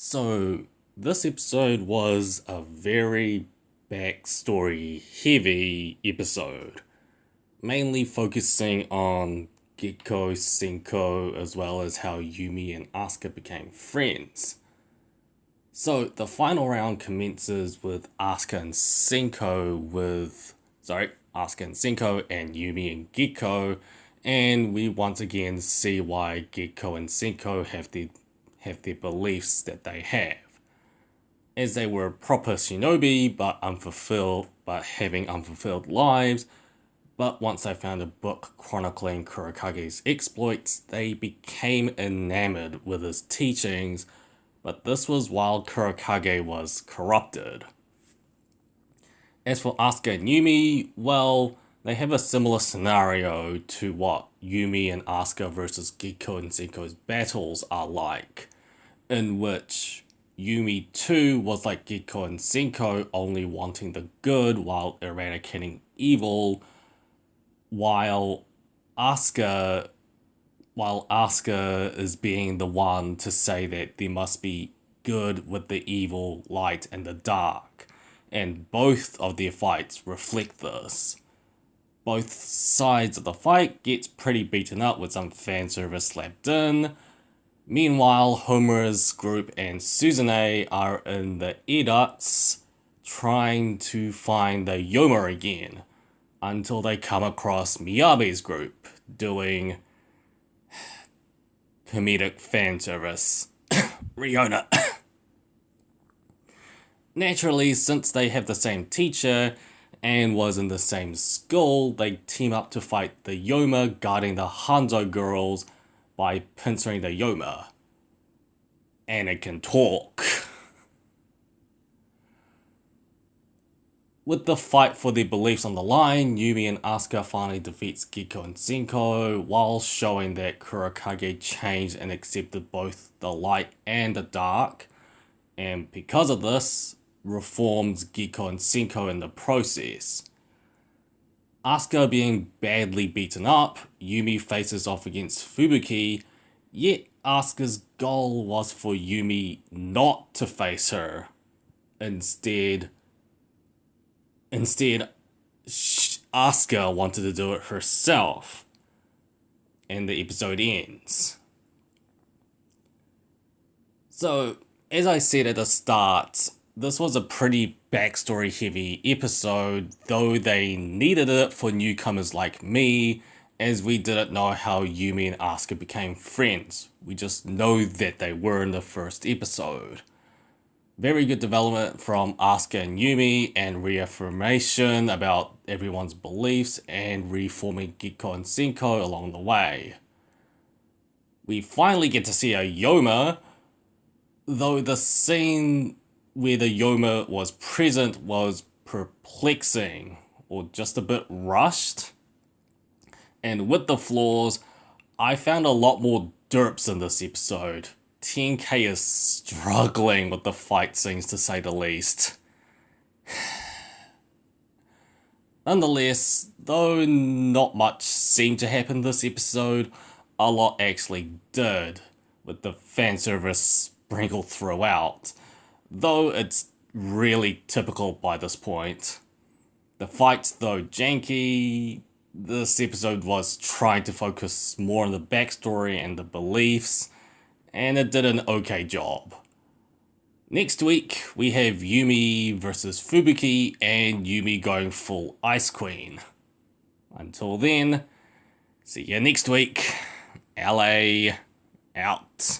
So, this episode was a very backstory heavy episode, mainly focusing on Gekkou, Senkou, as well as how Yumi and Asuka became friends. So, the final round commences with Asuka and Senkou and Yumi and Gekkou, and we once again see why Gekkou and Senkou have their beliefs that they have, as they were proper shinobi but having unfulfilled lives. But once they found a book chronicling Kurakage's exploits, they became enamored with his teachings, but this was while Kurakage was corrupted. As for Asuka and Yumi, well, they have a similar scenario to what Yumi and Asuka versus Gekkou and Senkou's battles are like, in which Yumi too was like Gekkou and Senkou, only wanting the good while eradicating evil, while Asuka is being the one to say that there must be good with the evil, light and the dark, and both of their fights reflect this. Both sides of the fight gets pretty beaten up with some fan service slapped in. Meanwhile, Homura's group and Suzune are in the Edots trying to find the Youma again, until they come across Miyabi's group doing comedic fan service. Riona. Naturally, since they have the same teacher and was in the same school, they team up to fight the Youma guarding the Hanzo girls by pincering the Youma. And it can talk. With the fight for their beliefs on the line, Yumi and Asuka finally defeats Gekkou and Senkou while showing that Kurakage changed and accepted both the light and the dark, and because of this, reforms Gekkou and Senkou in the process. Asuka being badly beaten up, Yumi faces off against Fubuki, yet Asuka's goal was for Yumi not to face her. Instead, Asuka wanted to do it herself, and the episode ends. So, as I said at the start, this was a pretty backstory heavy episode, though they needed it for newcomers like me, as we didn't know how Yumi and Asuka became friends. We just know that they were in the first episode. Very good development from Asuka and Yumi, and reaffirmation about everyone's beliefs and reforming Gekkou and Senkou along the way. We finally get to see a Youma, though the scene where the Youma was present was perplexing, or just a bit rushed. And with the flaws, I found a lot more derps in this episode. 10K is struggling with the fight scenes, to say the least. Nonetheless, though not much seemed to happen this episode, a lot actually did, with the fan service sprinkled throughout, though it's really typical by this point. The fights, though janky, this episode was trying to focus more on the backstory and the beliefs, and it did an okay job. Next week, we have Yumi versus Fubuki, and Yumi going full Ice Queen. Until then, see you next week. LA out.